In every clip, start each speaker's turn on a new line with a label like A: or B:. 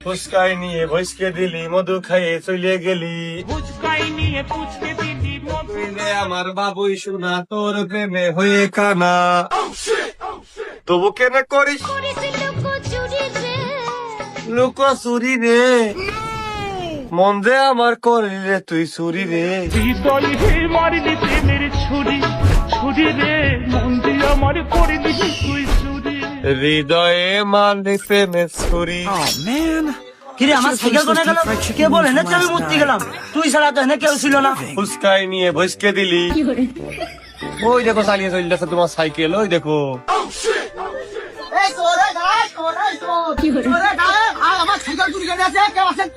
A: ফুচকাই নিয়ে ভইসকে দিলি, মধু খাইয়ে চলে গেলি।
B: ফুচকাই নিয়ে পুচকে দিদি মধু
A: প্রেমে আমার বাবুই শোনা, তোর প্রেমে হয়ে কানা। তবু কেন করিস লুকোচুরি রে? মন যে আমার করলি রে তুই চুরি রে।
B: হৃদয় হে মারলি প্রেমের ছুরি ছুরি রে মন দিয়ে আমার করে দিবি তুই চুরি।
A: হৃদয়ে মারলি প্রেমে ছুরি।
C: কিরে আমার সাইকেল কোনে গেল? কে বলে না আমি মরতে গেলাম? তুই ছাড়া তো এনে কেউ ছিল না।
A: ফুচকাই নিয়ে ভইসকে দিলি। ওই দেখো চালিয়ে চলে যাচ্ছে তোমার সাইকেল, ওই দেখো।
C: আমার সাইকেল চুরি করে আছে, কেউ আছেন?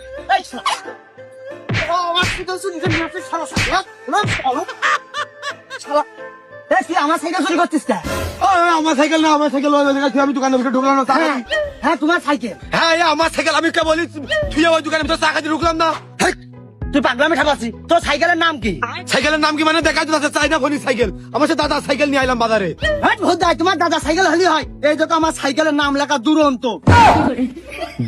C: আমার সাইকেল চুরি করে আছে, আমার সাইকেল চুরি করছিস কে?
D: আমার সাইকেল না, আমার সাইকেল আমি দোকানের ভিতরে ঢুকলাম না।
C: হ্যাঁ তোমার সাইকেল।
D: হ্যাঁ আমার সাইকেল, আমি কে বলি তুই ওই দোকানের ভিতরে টাকা দিয়ে ঢুকলাম না।
C: তুই পাগলামি খাবাসি। তোর সাইকেলের নাম কি?
D: সাইকেলের নাম কি মানে দেখাই তো চাইনা ফোনি সাইকেল। আমার সাথে দাদা সাইকেল নিয়ে আইলাম বাজারে।
C: তোমার দাদা সাইকেল হলি হয়? এই দেখো আমার সাইকেলের নাম লেখা দুরন্ত।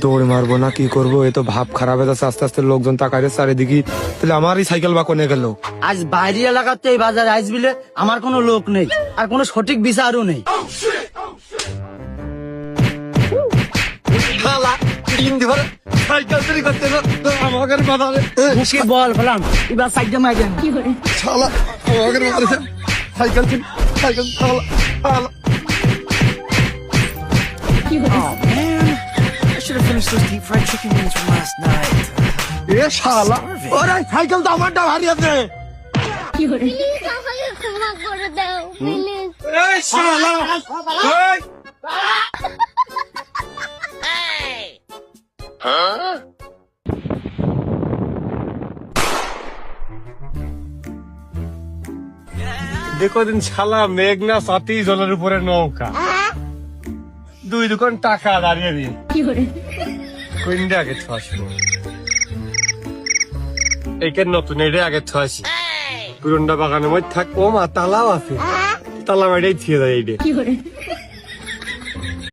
D: দৌড় মারবো না কি করবো, এ তো ভাব খারাপ হয়ে যাচ্ছে। আস্তে আস্তে লোকজন তাকাইছে চারিদিকে, তাহলে আমারই সাইকেল বা কোনে গেল।
C: আজ বাইরে এলাকাতে এই বাজারে আসবিলে আমার কোনো লোক নেই, আর কোনো সঠিক বিচারও নেই।
D: সাইকেল চুরি করতে আমাকে বাজারে
C: মুখে বল বললাম এবার সাইকেল মাইকেন।
D: শালা আমাকে বাজারে সাইকেল চুরি, সাইকেল শালা শালা।
E: I should have finished those deep fried chicken wings from last night.
D: এ শালা, ওরে সাইকেল তো আমারটা ভারী আছে।
F: প্লিজ আমাকে ক্ষমা করে দাও প্লিজ।
A: এই শালা, এই! দেখো দিন শালা মেঘনা সাথী জলের উপরে নৌকা, দুই দোকান টাকা দাঁড়িয়ে দিয়ে কোনটা আগে ছশো। এইখানে নতুন এটা আগে ছয়শি, পুরনটা বাগানের মধ্যে থাক। ও মা তালাও আছে, তালা মাইটাই ছিয়ে দেয় এইটা।